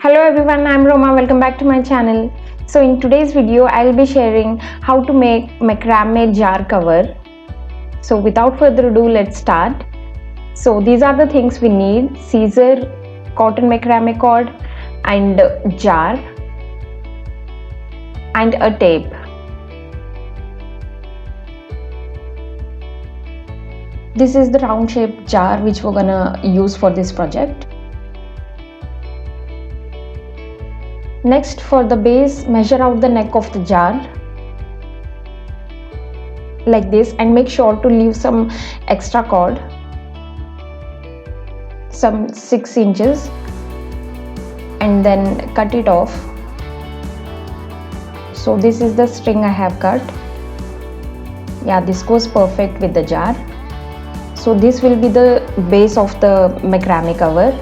Hello everyone, I'm Roma. Welcome back to my channel. So in today's video, I'll be sharing how to make macrame jar cover. So without further ado, let's start. So these are the things we need: scissor, cotton macrame cord, and jar, and a tape. This is the round shaped jar which we're gonna use for this project. Next, for the base, measure out the neck of the jar like this and make sure to leave some extra cord, some 6 inches, and then cut it off. So this is the string I have cut. Yeah, this goes perfect with the jar. So this will be the base of the macrame cover.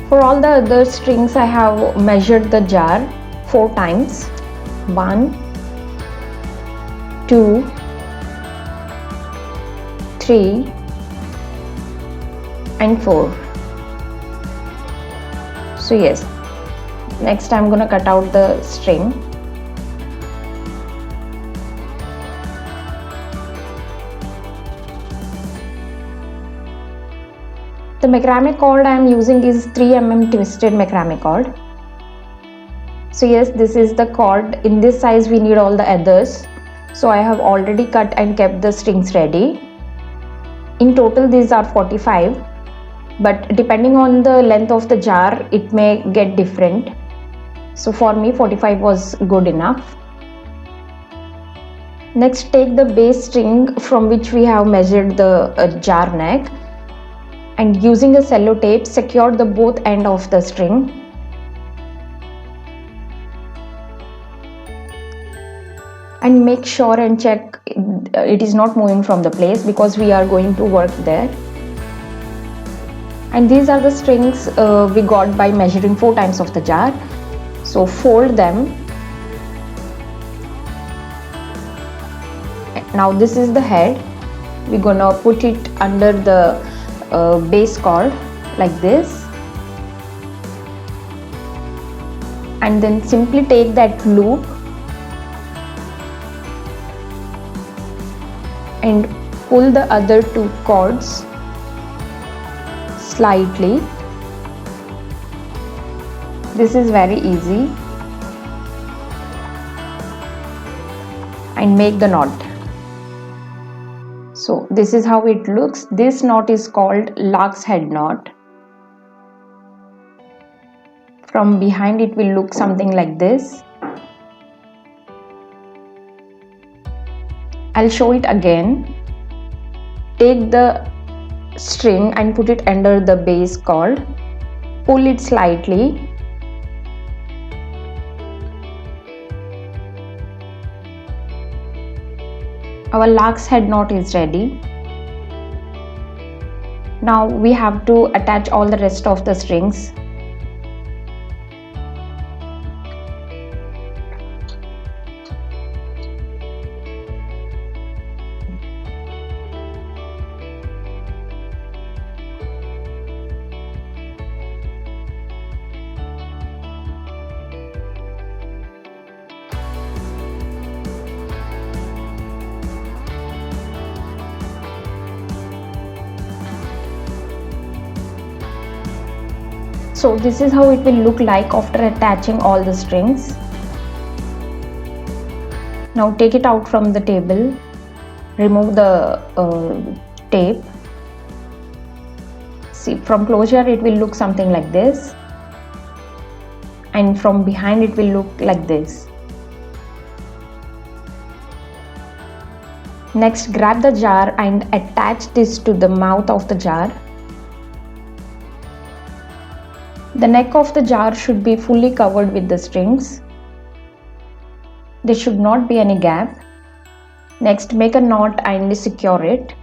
For all the other strings, I have measured the jar 4 times. 1, 2, 3, and 4. So yes, next I'm gonna cut out the string. The macrame cord I am using is 3 mm twisted macrame cord. So yes, this is the cord. In this size we need all the others. So I have already cut and kept the strings ready. In total these are 45, but depending on the length of the jar it may get different. So for me 45 was good enough. Next, take the base string from which we have measured the jar neck, and using a sellotape secure the both end of the string. And make sure and check it is not moving from the place because we are going to work there. And these are the strings we got by measuring 4 times of the jar. So fold them. Now this is the head. We're gonna put it under the base cord like this, and then simply take that loop and pull the other 2 cords slightly. This is very easy, and make the knot. So this is how it looks. This knot is called lark's head knot. From behind it will look something like this. I'll show it again. Take the string and put it under the base cord. Pull it slightly. Our lark's head knot is ready. Now we have to attach all the rest of the strings. So this is how it will look like after attaching all the strings. Now take it out from the table, remove the tape. See, from closure it will look something like this, and from behind it will look like this. Next, grab the jar and attach this to the mouth of the jar. The neck of the jar should be fully covered with the strings. There should not be any gap. Next, make a knot and secure it.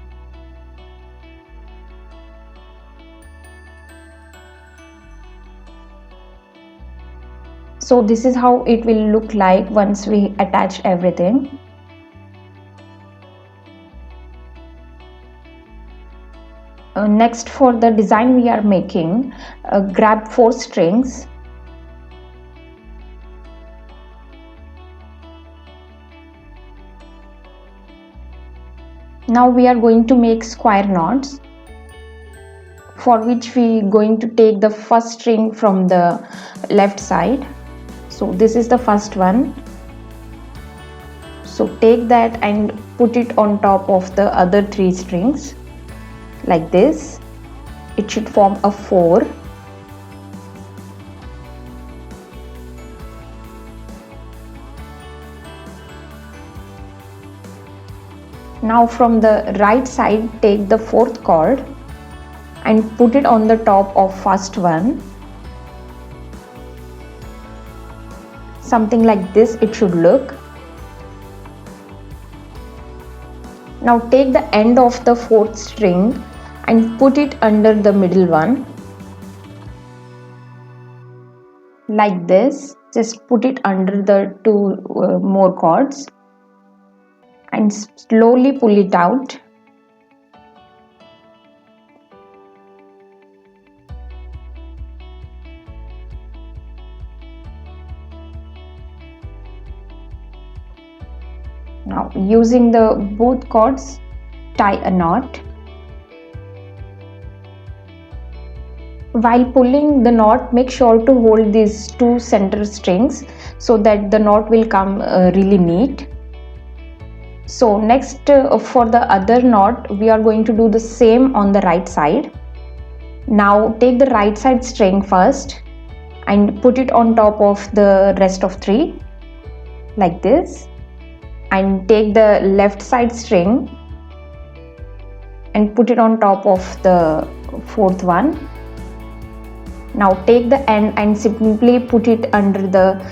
So this is how it will look like once we attach everything. Next, for the design we are making, grab 4 strings. Now we are going to make square knots, for which we going to take the first string from the left side. So this is the first one. So take that and put it on top of the other 3 strings like this. It should form a 4. Now from the right side, take the 4th cord and put it on the top of first one. Something like this it should look. Now take the end of the 4th string and put it under the middle one. Like this. Just put it under the 2 more cords and slowly pull it out. Now using the both cords, tie a knot. While pulling the knot, make sure to hold these 2 center strings so that the knot will come really neat. So next, for the other knot, we are going to do the same on the right side. Now take the right side string first and put it on top of the rest of 3 like this, and take the left side string and put it on top of the 4th one. Now take the end and simply put it under the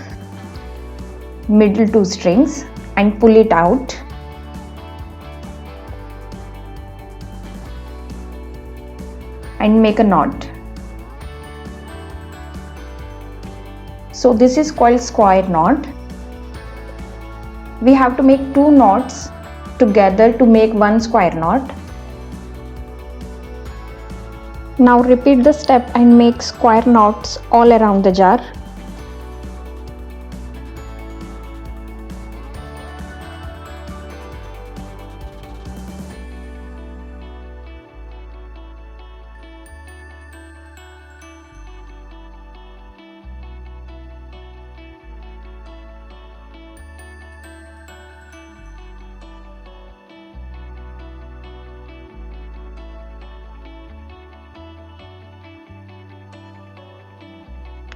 middle 2 strings and pull it out. And make a knot. So this is called square knot. We have to make 2 knots together to make 1 square knot. Now repeat the step and make square knots all around the jar.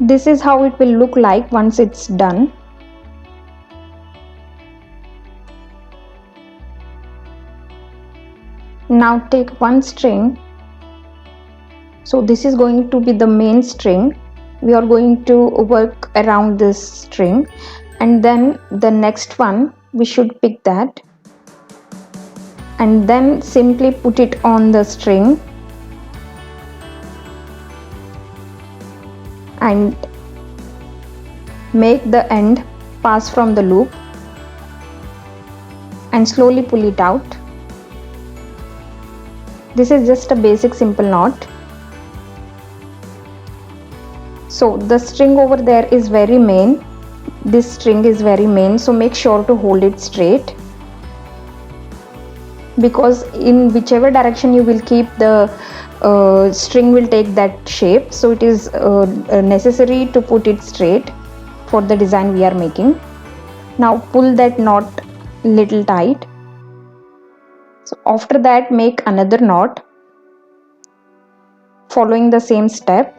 This is how it will look like once it's done. Now take 1 string. So this is going to be the main string. We are going to work around this string, and then the next one we should pick that and then simply put it on the string and make the end pass from the loop and slowly pull it out. This is just a basic simple knot. So the string over there is very main. This string is very main, so make sure to hold it straight, because in whichever direction you will keep, the string will take that shape. So it is necessary to put it straight for the design we are making. Now pull that knot little tight. So after that, make another knot following the same step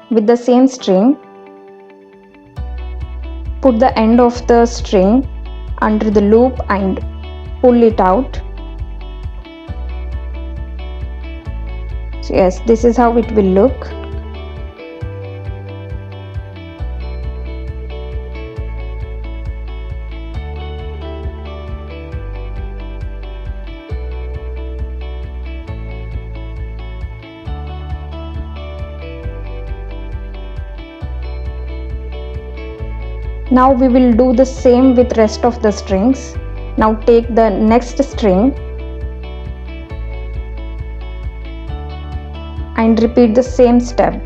with the same string. Put the end of the string under the loop and pull it out. So yes, this is how it will look. Now we will do the same with rest of the strings. Now take the next string and repeat the same step.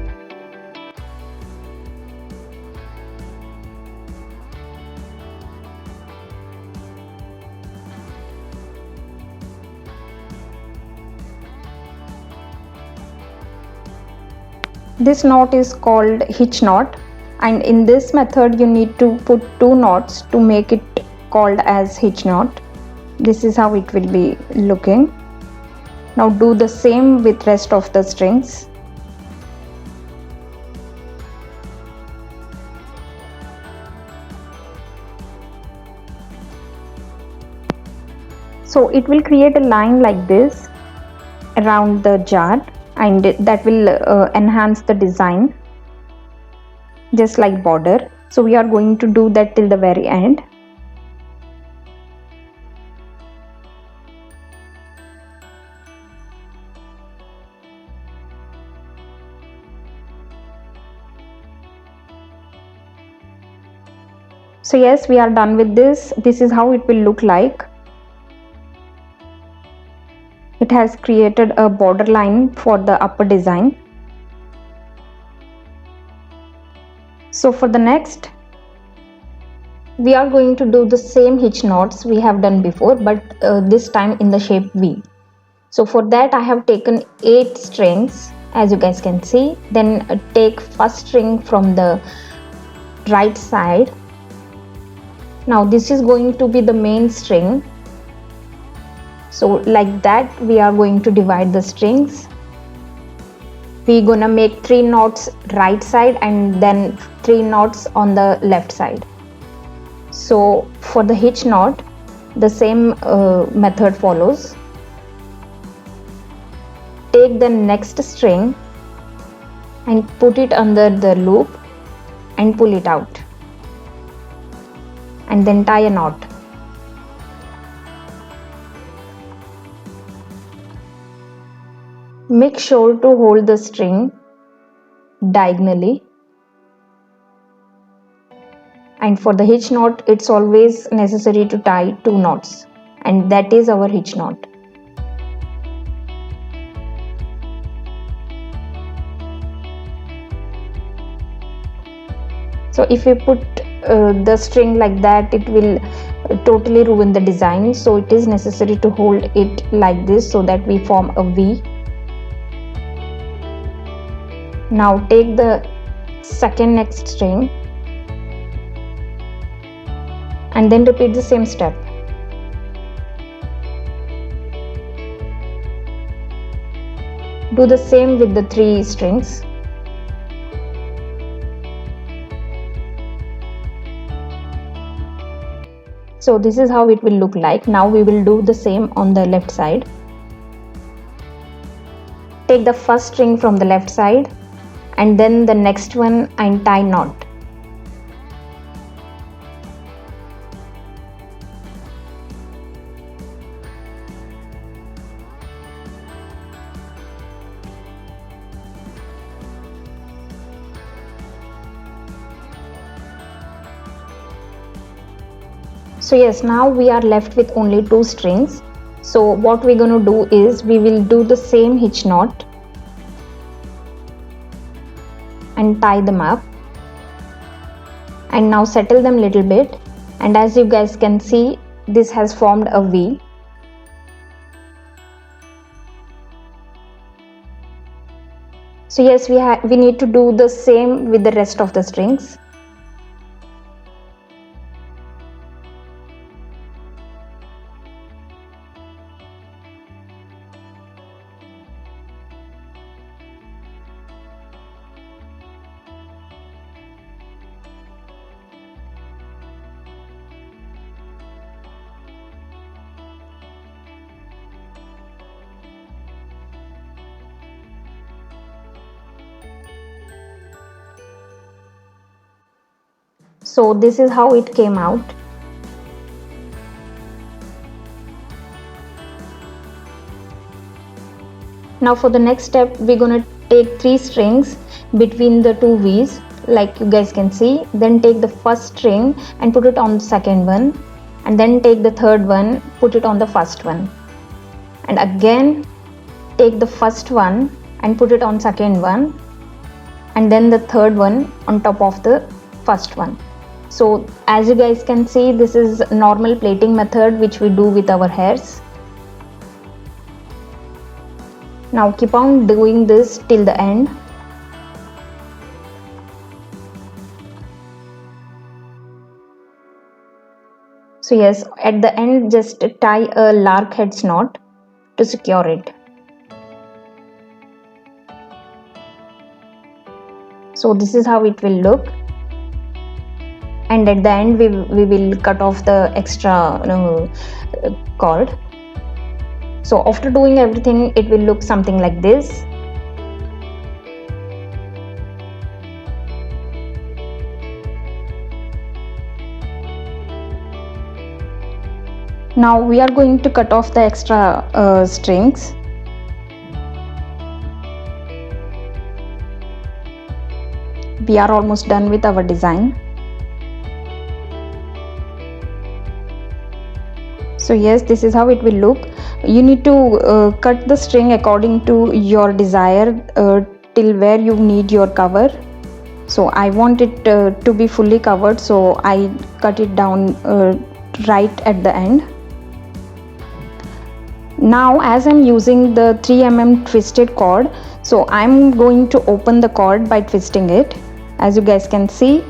This knot is called hitch knot, and in this method you need to put 2 knots to make it called as hitch knot. This is how it will be looking. Now do the same with rest of the strings. So it will create a line like this around the jar, and that will enhance the design just like border. So we are going to do that till the very end. So yes, we are done with this. This is how it will look like. It has created a border line for the upper design. So for the next, we are going to do the same hitch knots we have done before, but this time in the shape V. So for that I have taken 8 strings, as you guys can see. Then take first string from the right side. Now this is going to be the main string. So like that we are going to divide the strings. We're gonna make 3 knots right side and then 3 knots on the left side. So for the hitch knot, the same method follows. Take the next string and put it under the loop and pull it out, and then tie a knot. Make sure to hold the string diagonally. And for the hitch knot, it's always necessary to tie 2 knots, and that is our hitch knot. So if you put the string like that, it will totally ruin the design. So it is necessary to hold it like this so that we form a V. Now take the second next string and then repeat the same step. Do the same with the 3 strings. So this is how it will look like. Now we will do the same on the left side. Take the first string from the left side and then the next one and tie knot. So yes, now we are left with only 2 strings. So what we're going to do is we will do the same hitch knot and tie them up, and now settle them little bit, and as you guys can see, this has formed a V. So yes, we need to do the same with the rest of the strings. So this is how it came out. Now for the next step, we're gonna take 3 strings between the 2 V's, like you guys can see. Then take the first string and put it on the second one, and then take the third one, put it on the first one, and again take the first one and put it on second one, and then the third one on top of the first one. So as you guys can see, this is normal plaiting method which we do with our hairs. Now keep on doing this till the end. So yes, at the end just tie a lark heads knot to secure it. So this is how it will look, and at the end we will cut off the extra cord. So after doing everything, it will look something like this. Now we are going to cut off the extra strings. We are almost done with our design. So yes, this is how it will look. You need to cut the string according to your desire till where you need your cover. So I want it to be fully covered, so I cut it down right at the end. Now as I'm using the 3mm twisted cord, so I'm going to open the cord by twisting it. As you guys can see,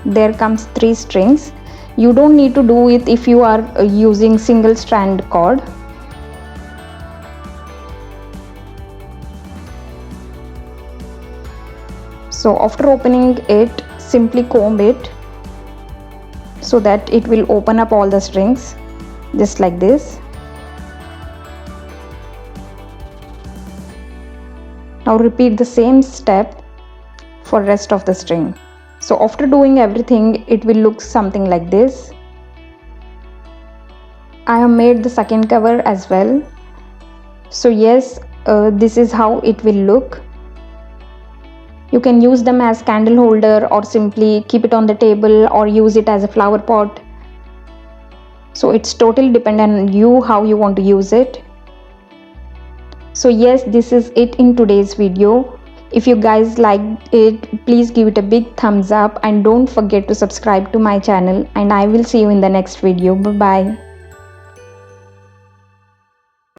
there comes 3 strings. You don't need to do it if you are using single strand cord. So after opening it, simply comb it so that it will open up all the strings, just like this. Now repeat the same step for rest of the string. So after doing everything, it will look something like this. I have made the second cover as well. So yes, this is how it will look. You can use them as candle holder or simply keep it on the table or use it as a flower pot. So it's totally dependent on you how you want to use it. So yes, this is it in today's video. If you guys liked it, please give it a big thumbs up and don't forget to subscribe to my channel, and I will see you in the next video. Bye bye.